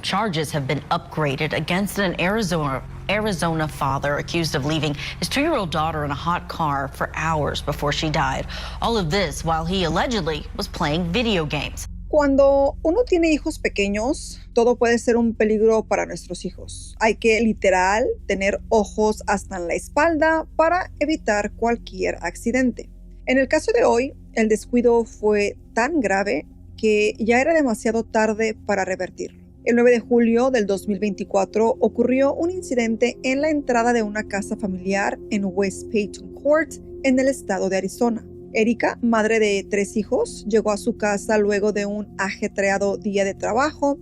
Charges have been upgraded against an Arizona father accused of leaving his 2-year-old daughter in a hot car for hours before she died. All of this while he allegedly was playing video games. Cuando uno tiene hijos pequeños, todo puede ser un peligro para nuestros hijos. Hay que literal tener ojos hasta en la espalda para evitar cualquier accidente. En el caso de hoy, el descuido fue tan grave que ya era demasiado tarde para revertirlo. El 9 de julio del 2024 ocurrió un incidente en la entrada de una casa familiar en West Peyton Court, en el estado de Arizona. Erika, madre de 3 hijos, llegó a su casa luego de un ajetreado día de trabajo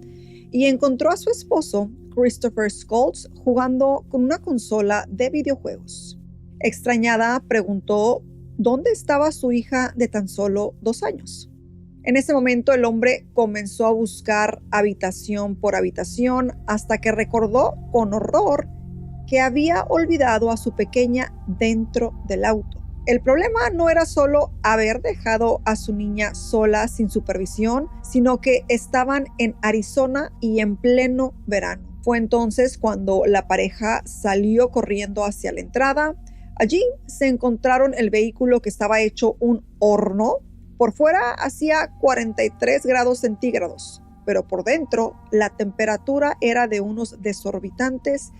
y encontró a su esposo, Christopher Schultz, jugando con una consola de videojuegos. Extrañada, preguntó dónde estaba su hija de tan solo 2 años. En ese momento, el hombre comenzó a buscar habitación por habitación hasta que recordó con horror que había olvidado a su pequeña dentro del auto. El problema no era solo haber dejado a su niña sola sin supervisión, sino que estaban en Arizona y en pleno verano. Fue entonces cuando la pareja salió corriendo hacia la entrada. Allí se encontraron el vehículo que estaba hecho un horno. Por fuera hacía 43 grados centígrados, pero por dentro la temperatura era de unos desorbitantes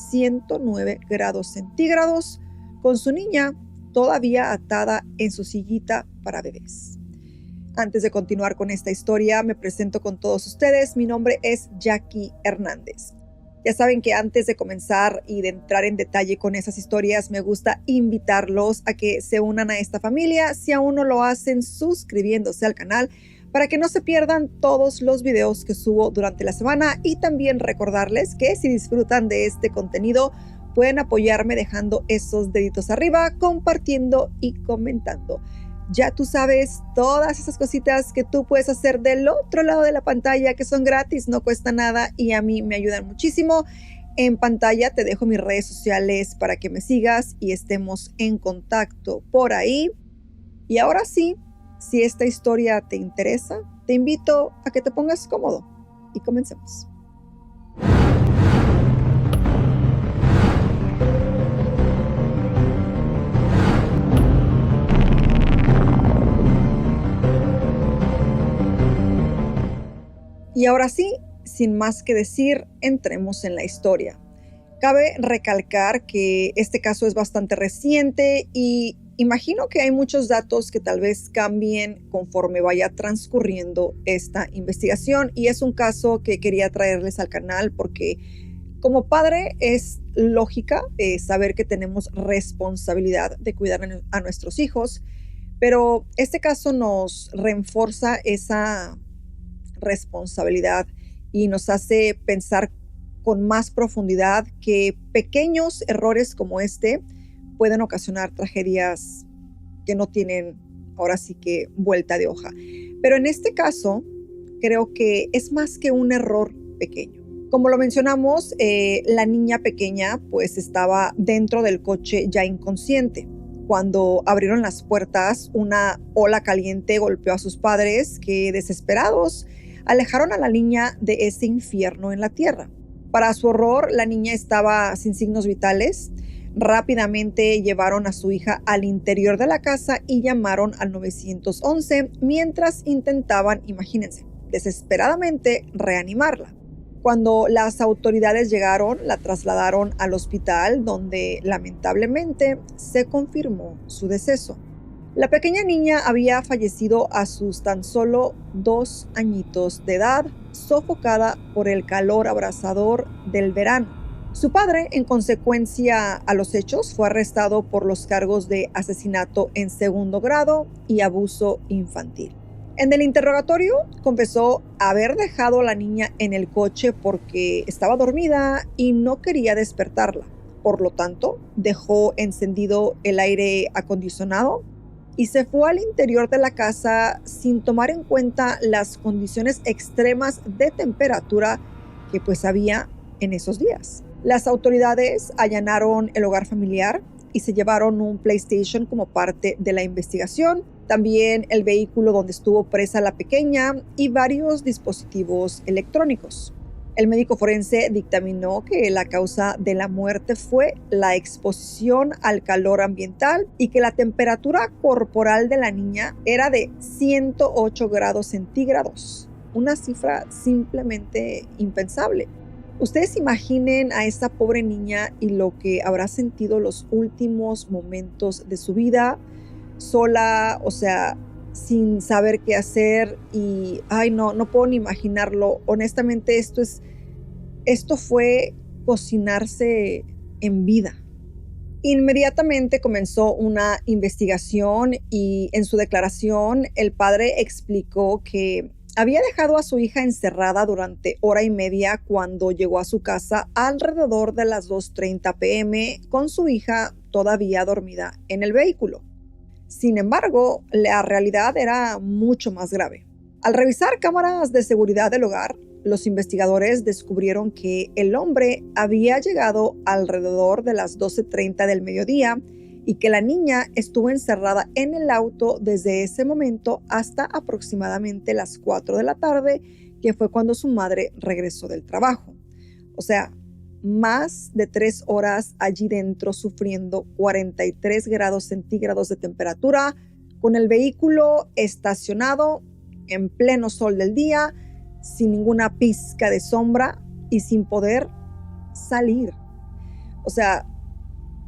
109 grados centígrados, con su niña todavía atada en su sillita para bebés. Antes de continuar con esta historia, me presento con todos ustedes. Mi nombre es Jackie Hernández. Ya saben que antes de comenzar y de entrar en detalle con esas historias, me gusta invitarlos a que se unan a esta familia, si aún no lo hacen, suscribiéndose al canal para que no se pierdan todos los videos que subo durante la semana, y también recordarles que si disfrutan de este contenido, pueden apoyarme dejando esos deditos arriba, compartiendo y comentando. Ya tú sabes todas esas cositas que tú puedes hacer del otro lado de la pantalla, que son gratis, no cuesta nada y a mí me ayudan muchísimo. En pantalla te dejo mis redes sociales para que me sigas y estemos en contacto por ahí. Y ahora sí, si esta historia te interesa, te invito a que te pongas cómodo y comencemos. Y ahora sí, sin más que decir, entremos en la historia. Cabe recalcar que este caso es bastante reciente y imagino que hay muchos datos que tal vez cambien conforme vaya transcurriendo esta investigación, y es un caso que quería traerles al canal porque como padre es lógica saber que tenemos responsabilidad de cuidar a nuestros hijos, pero este caso nos refuerza esa responsabilidad y nos hace pensar con más profundidad que pequeños errores como este pueden ocasionar tragedias que no tienen ahora sí que vuelta de hoja. Pero en este caso creo que es más que un error pequeño. Como lo mencionamos, la niña pequeña pues estaba dentro del coche ya inconsciente. Cuando abrieron las puertas, una ola caliente golpeó a sus padres que, desesperados, alejaron a la niña de ese infierno en la tierra. Para su horror, la niña estaba sin signos vitales. Rápidamente llevaron a su hija al interior de la casa y llamaron al 911 mientras intentaban, imagínense, desesperadamente reanimarla. Cuando las autoridades llegaron, la trasladaron al hospital, donde lamentablemente se confirmó su deceso. La pequeña niña había fallecido a sus tan solo 2 añitos de edad, sofocada por el calor abrasador del verano. Su padre, en consecuencia a los hechos, fue arrestado por los cargos de asesinato en 2º grado y abuso infantil. En el interrogatorio, confesó haber dejado a la niña en el coche porque estaba dormida y no quería despertarla. Por lo tanto, dejó encendido el aire acondicionado y se fue al interior de la casa sin tomar en cuenta las condiciones extremas de temperatura que pues había en esos días. Las autoridades allanaron el hogar familiar y se llevaron un PlayStation como parte de la investigación, también el vehículo donde estuvo presa la pequeña y varios dispositivos electrónicos. El médico forense dictaminó que la causa de la muerte fue la exposición al calor ambiental y que la temperatura corporal de la niña era de 108 grados centígrados, una cifra simplemente impensable. Ustedes imaginen a esta pobre niña y lo que habrá sentido los últimos momentos de su vida, sola, sin saber qué hacer y, no puedo ni imaginarlo. Honestamente, esto fue cocinarse en vida. Inmediatamente comenzó una investigación y en su declaración el padre explicó que había dejado a su hija encerrada durante hora y media cuando llegó a su casa alrededor de las 2:30 p.m. con su hija todavía dormida en el vehículo. Sin embargo, la realidad era mucho más grave. Al revisar cámaras de seguridad del hogar, los investigadores descubrieron que el hombre había llegado alrededor de las 12:30 del mediodía y que la niña estuvo encerrada en el auto desde ese momento hasta aproximadamente las 4 de la tarde, que fue cuando su madre regresó del trabajo. Más de 3 horas allí dentro sufriendo 43 grados centígrados de temperatura, con el vehículo estacionado en pleno sol del día, sin ninguna pizca de sombra y sin poder salir.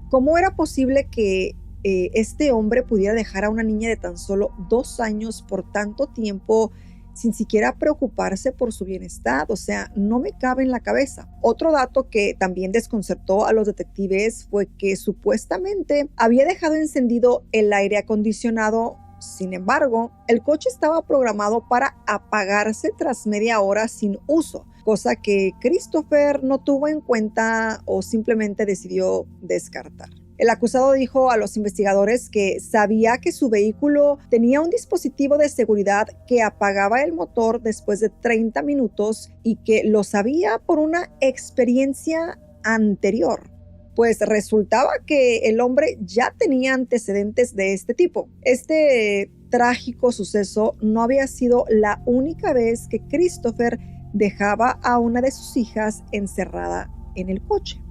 ¿Cómo era posible que este hombre pudiera dejar a una niña de tan solo 2 años por tanto tiempo sin siquiera preocuparse por su bienestar? No me cabe en la cabeza. Otro dato que también desconcertó a los detectives fue que supuestamente había dejado encendido el aire acondicionado. Sin embargo, el coche estaba programado para apagarse tras media hora sin uso, cosa que Christopher no tuvo en cuenta o simplemente decidió descartar. El acusado dijo a los investigadores que sabía que su vehículo tenía un dispositivo de seguridad que apagaba el motor después de 30 minutos y que lo sabía por una experiencia anterior. Pues resultaba que el hombre ya tenía antecedentes de este tipo. Este trágico suceso no había sido la única vez que Christopher dejaba a una de sus hijas encerrada en el coche.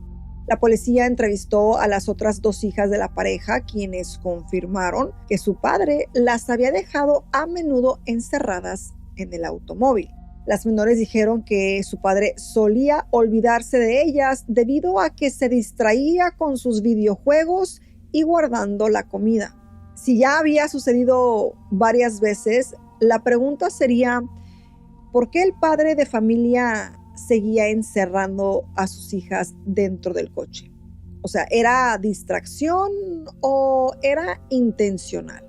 La policía entrevistó a las otras 2 hijas de la pareja, quienes confirmaron que su padre las había dejado a menudo encerradas en el automóvil. Las menores dijeron que su padre solía olvidarse de ellas debido a que se distraía con sus videojuegos y guardando la comida. Si ya había sucedido varias veces, la pregunta sería, ¿por qué el padre de familia seguía encerrando a sus hijas dentro del coche? ¿Era distracción o era intencional?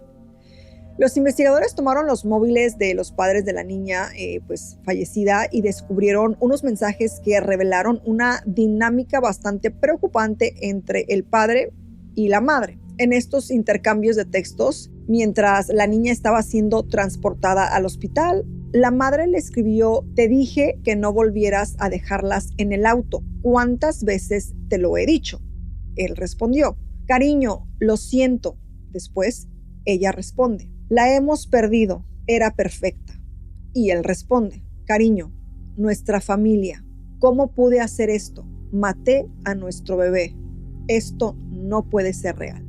Los investigadores tomaron los móviles de los padres de la niña fallecida y descubrieron unos mensajes que revelaron una dinámica bastante preocupante entre el padre y la madre. En estos intercambios de textos, mientras la niña estaba siendo transportada al hospital, la madre le escribió: "Te dije que no volvieras a dejarlas en el auto. ¿Cuántas veces te lo he dicho?". Él respondió: "Cariño, lo siento". Después, ella responde: "La hemos perdido, era perfecta". Y él responde: "Cariño, nuestra familia, ¿cómo pude hacer esto? Maté a nuestro bebé. Esto no puede ser real".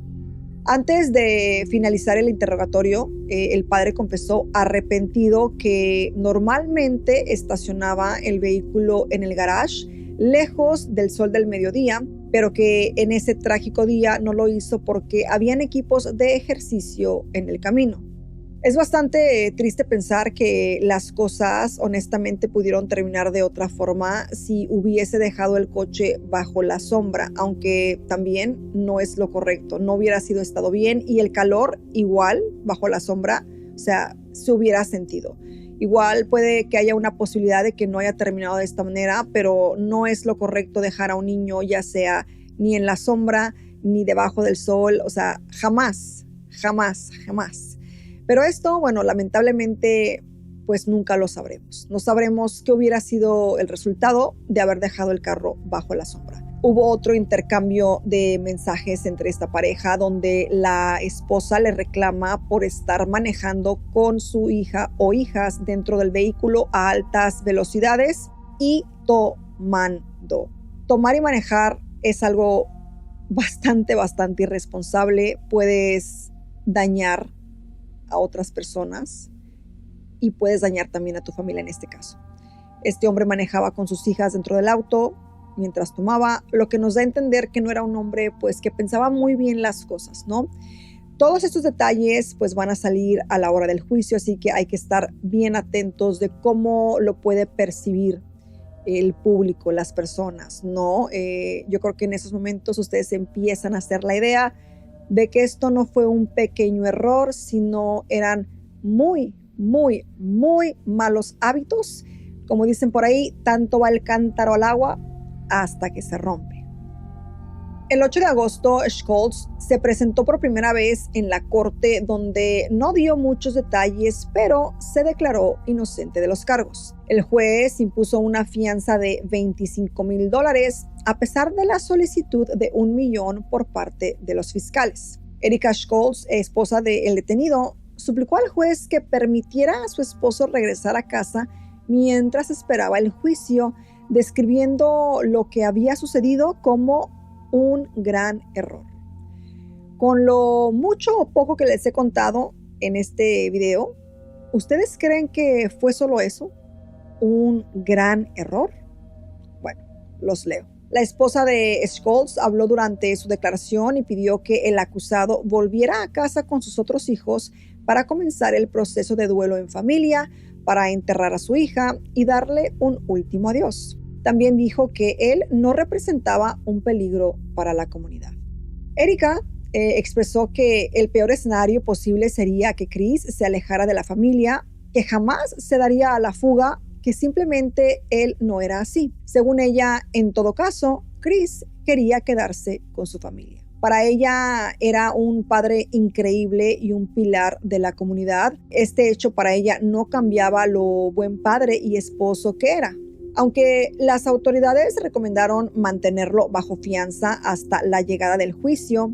Antes de finalizar el interrogatorio, el padre confesó arrepentido que normalmente estacionaba el vehículo en el garage, lejos del sol del mediodía, pero que en ese trágico día no lo hizo porque habían equipos de ejercicio en el camino. Es bastante triste pensar que las cosas honestamente pudieron terminar de otra forma si hubiese dejado el coche bajo la sombra, aunque también no es lo correcto, no hubiera estado bien y el calor igual bajo la sombra, se hubiera sentido. Igual puede que haya una posibilidad de que no haya terminado de esta manera, pero no es lo correcto dejar a un niño ya sea ni en la sombra ni debajo del sol, jamás. Pero esto, lamentablemente, pues nunca lo sabremos. No sabremos qué hubiera sido el resultado de haber dejado el carro bajo la sombra. Hubo otro intercambio de mensajes entre esta pareja donde la esposa le reclama por estar manejando con su hija o hijas dentro del vehículo a altas velocidades y tomando. Tomar y manejar es algo bastante irresponsable. Puedes dañar a otras personas y puedes dañar también a tu familia en este caso. Este hombre manejaba con sus hijas dentro del auto mientras tomaba, lo que nos da a entender que no era un hombre pues que pensaba muy bien las cosas, ¿no? Todos estos detalles pues van a salir a la hora del juicio, así que hay que estar bien atentos de cómo lo puede percibir el público, las personas, ¿no? Yo creo que en esos momentos ustedes empiezan a hacer la idea de que esto no fue un pequeño error, sino eran muy malos hábitos. Como dicen por ahí, tanto va el cántaro al agua hasta que se rompe. El 8 de agosto, Schultz se presentó por primera vez en la corte, donde no dio muchos detalles, pero se declaró inocente de los cargos. El juez impuso una fianza de $25,000 a pesar de la solicitud de $1 millón por parte de los fiscales. Erika Schultz, esposa del detenido, suplicó al juez que permitiera a su esposo regresar a casa mientras esperaba el juicio, describiendo lo que había sucedido como un gran error. Con lo mucho o poco que les he contado en este video, ¿ustedes creen que fue solo eso? ¿Un gran error? Bueno, los leo. La esposa de Schultz habló durante su declaración y pidió que el acusado volviera a casa con sus otros hijos para comenzar el proceso de duelo en familia, para enterrar a su hija y darle un último adiós. También dijo que él no representaba un peligro para la comunidad. Erika expresó que el peor escenario posible sería que Chris se alejara de la familia, que jamás se daría a la fuga, que simplemente él no era así. Según ella, en todo caso, Chris quería quedarse con su familia. Para ella era un padre increíble y un pilar de la comunidad. Este hecho para ella no cambiaba lo buen padre y esposo que era. Aunque las autoridades recomendaron mantenerlo bajo fianza hasta la llegada del juicio,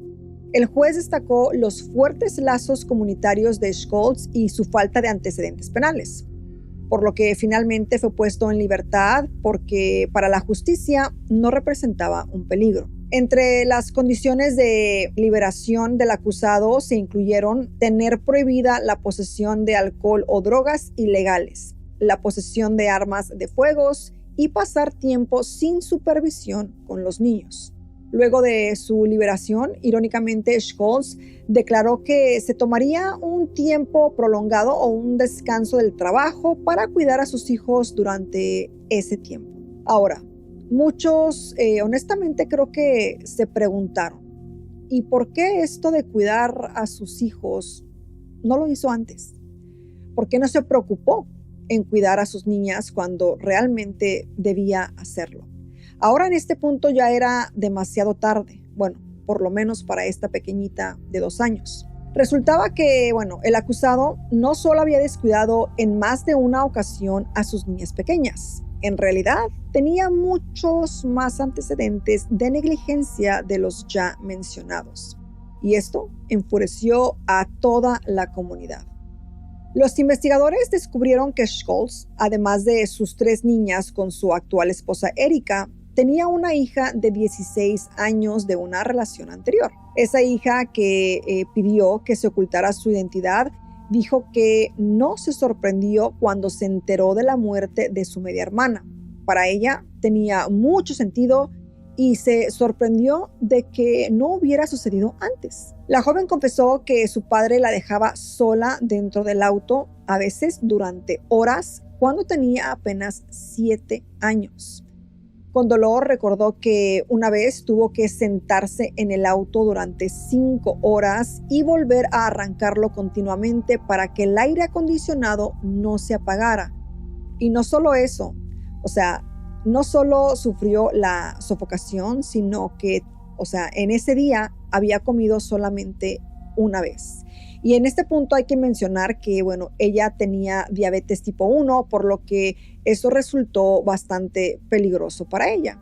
el juez destacó los fuertes lazos comunitarios de Schultz y su falta de antecedentes penales, por lo que finalmente fue puesto en libertad porque para la justicia no representaba un peligro. Entre las condiciones de liberación del acusado se incluyeron tener prohibida la posesión de alcohol o drogas ilegales, la posesión de armas de fuego y pasar tiempo sin supervisión con los niños. Luego de su liberación, irónicamente, Schultz declaró que se tomaría un tiempo prolongado o un descanso del trabajo para cuidar a sus hijos durante ese tiempo. Ahora, muchos honestamente creo que se preguntaron, ¿y por qué esto de cuidar a sus hijos no lo hizo antes? ¿Por qué no se preocupó en cuidar a sus niñas cuando realmente debía hacerlo? Ahora en este punto ya era demasiado tarde, bueno, por lo menos para esta pequeñita de 2 años. Resultaba que, el acusado no solo había descuidado en más de una ocasión a sus niñas pequeñas, en realidad tenía muchos más antecedentes de negligencia de los ya mencionados. Y esto enfureció a toda la comunidad. Los investigadores descubrieron que Schultz, además de sus 3 niñas con su actual esposa Erika, tenía una hija de 16 años de una relación anterior. Esa hija que pidió que se ocultara su identidad dijo que no se sorprendió cuando se enteró de la muerte de su media hermana. Para ella tenía mucho sentido y se sorprendió de que no hubiera sucedido antes. La joven confesó que su padre la dejaba sola dentro del auto, a veces durante horas, cuando tenía apenas 7 años. Con dolor recordó que una vez tuvo que sentarse en el auto durante 5 horas y volver a arrancarlo continuamente para que el aire acondicionado no se apagara. Y no solo eso, no solo sufrió la sofocación, sino que, en ese día había comido solamente una vez. Y en este punto hay que mencionar que, ella tenía diabetes tipo 1, por lo que eso resultó bastante peligroso para ella.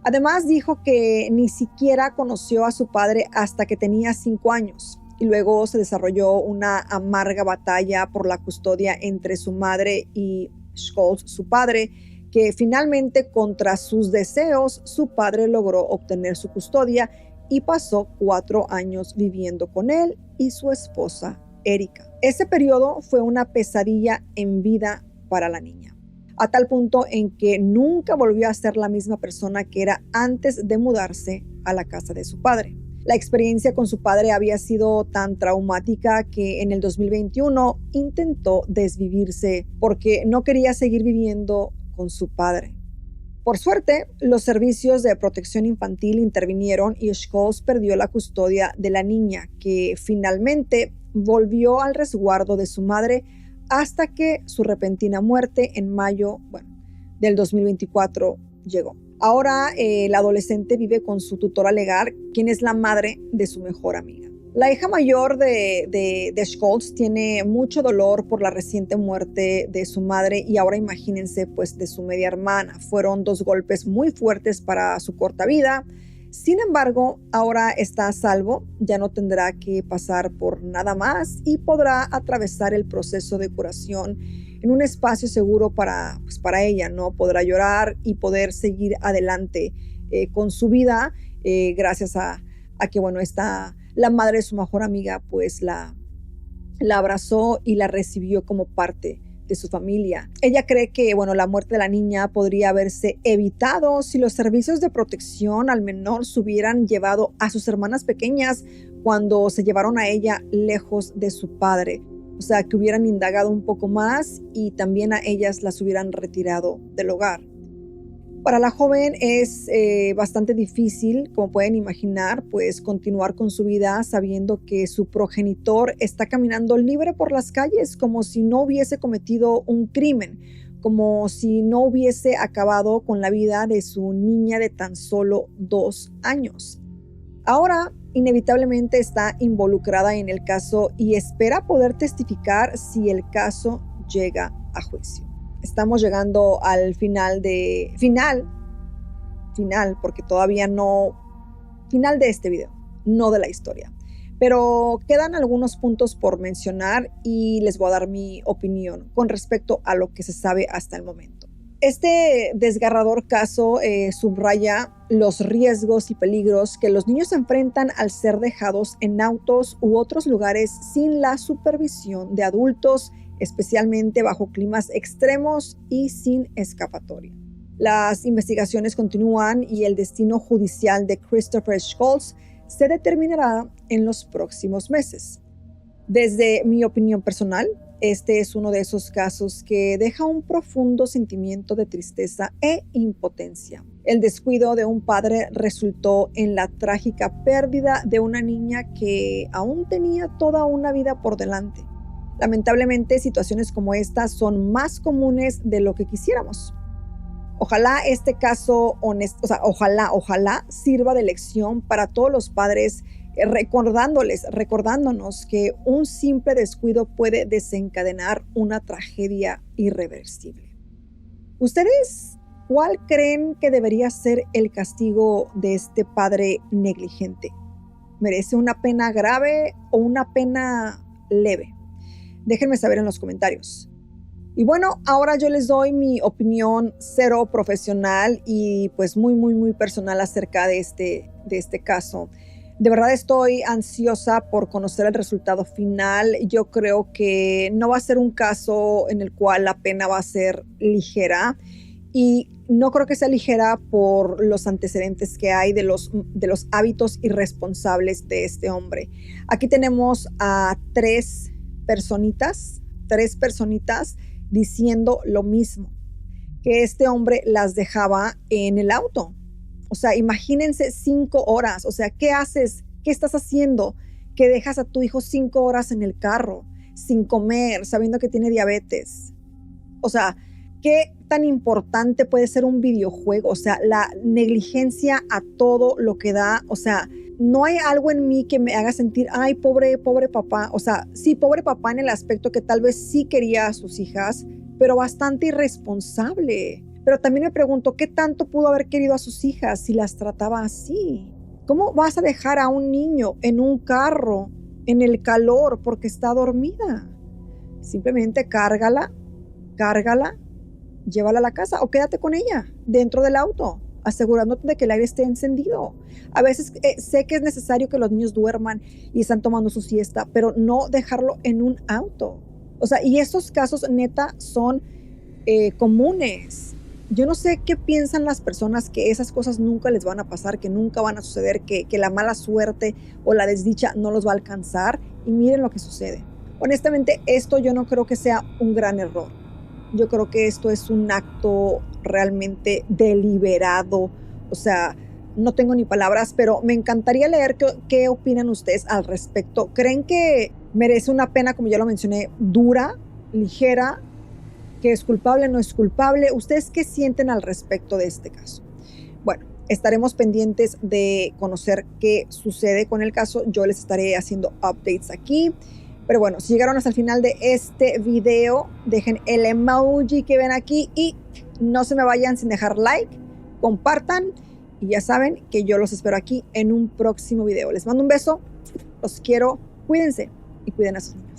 Además, dijo que ni siquiera conoció a su padre hasta que tenía 5 años. Y luego se desarrolló una amarga batalla por la custodia entre su madre y Schultz, su padre, que finalmente, contra sus deseos, su padre logró obtener su custodia y pasó 4 años viviendo con él y su esposa, Erika. Ese periodo fue una pesadilla en vida para la niña, a tal punto en que nunca volvió a ser la misma persona que era antes de mudarse a la casa de su padre. La experiencia con su padre había sido tan traumática que en el 2021 intentó desvivirse porque no quería seguir viviendo con su padre. Por suerte, los servicios de protección infantil intervinieron y Scholes perdió la custodia de la niña, que finalmente volvió al resguardo de su madre hasta que su repentina muerte en mayo del 2024 llegó. Ahora la adolescente vive con su tutora legal, quien es la madre de su mejor amiga. La hija mayor de Scholes tiene mucho dolor por la reciente muerte de su madre y ahora imagínense pues de su media hermana. Fueron 2 golpes muy fuertes para su corta vida. Sin embargo, ahora está a salvo, ya no tendrá que pasar por nada más y podrá atravesar el proceso de curación en un espacio seguro para ella, ¿no? Podrá llorar y poder seguir adelante con su vida gracias a que, la madre de su mejor amiga, pues la abrazó y la recibió como parte de su familia. Ella cree que, la muerte de la niña podría haberse evitado si los servicios de protección al menor se hubieran llevado a sus hermanas pequeñas cuando se llevaron a ella lejos de su padre. O sea, que hubieran indagado un poco más y también a ellas las hubieran retirado del hogar. Para la joven es bastante difícil, como pueden imaginar, pues continuar con su vida sabiendo que su progenitor está caminando libre por las calles como si no hubiese cometido un crimen, como si no hubiese acabado con la vida de su niña de tan solo 2 años. Ahora, inevitablemente está involucrada en el caso y espera poder testificar si el caso llega a juicio. Estamos llegando al final, porque todavía no, final de este video, no de la historia. Pero quedan algunos puntos por mencionar y les voy a dar mi opinión con respecto a lo que se sabe hasta el momento. Este desgarrador caso subraya los riesgos y peligros que los niños enfrentan al ser dejados en autos u otros lugares sin la supervisión de adultos, especialmente bajo climas extremos y sin escapatoria. Las investigaciones continúan y el destino judicial de Christopher Scholes se determinará en los próximos meses. Desde mi opinión personal, este es uno de esos casos que deja un profundo sentimiento de tristeza e impotencia. El descuido de un padre resultó en la trágica pérdida de una niña que aún tenía toda una vida por delante. Lamentablemente, situaciones como esta son más comunes de lo que quisiéramos. Ojalá este caso ojalá sirva de lección para todos los padres, recordándonos que un simple descuido puede desencadenar una tragedia irreversible. ¿Ustedes cuál creen que debería ser el castigo de este padre negligente? ¿Merece una pena grave o una pena leve? Déjenme saber en los comentarios. Y ahora yo les doy mi opinión cero profesional y pues muy personal acerca de este caso. De verdad estoy ansiosa por conocer el resultado final. Yo creo que no va a ser un caso en el cual la pena va a ser ligera y no creo que sea ligera por los antecedentes que hay de los hábitos irresponsables de este hombre. Aquí tenemos a tres personitas diciendo lo mismo, que este hombre las dejaba en el auto. O sea, imagínense 5 horas. O sea, ¿qué haces? ¿Qué estás haciendo? Que dejas a tu hijo 5 horas en el carro, sin comer, sabiendo que tiene diabetes. O sea, ¿qué tan importante puede ser un videojuego? O sea, la negligencia a todo lo que da. O sea, no hay algo en mí que me haga sentir, ay, pobre papá. O sea, sí, pobre papá en el aspecto que tal vez sí quería a sus hijas, pero bastante irresponsable. Pero también me pregunto, ¿qué tanto pudo haber querido a sus hijas si las trataba así? ¿Cómo vas a dejar a un niño en un carro, en el calor, porque está dormida? Simplemente cárgala, llévala a la casa o quédate con ella dentro del auto, asegurándote de que el aire esté encendido. A veces sé que es necesario que los niños duerman y están tomando su siesta, pero no dejarlo en un auto. O sea, y estos casos neta son comunes. Yo no sé qué piensan las personas que esas cosas nunca les van a pasar, que nunca van a suceder, que la mala suerte o la desdicha no los va a alcanzar. Y miren lo que sucede. Honestamente, esto yo no creo que sea un gran error. Yo creo que esto es un acto realmente deliberado. O sea, no tengo ni palabras, pero me encantaría leer qué opinan ustedes al respecto. ¿Creen que merece una pena, como ya lo mencioné, dura, ligera? ¿Que es culpable, no es culpable? ¿Ustedes qué sienten al respecto de este caso? Bueno, estaremos pendientes de conocer qué sucede con el caso. Yo les estaré haciendo updates aquí. Pero bueno, si llegaron hasta el final de este video, dejen el emoji que ven aquí y no se me vayan sin dejar like, compartan y ya saben que yo los espero aquí en un próximo video. Les mando un beso, los quiero, cuídense y cuiden a sus niños.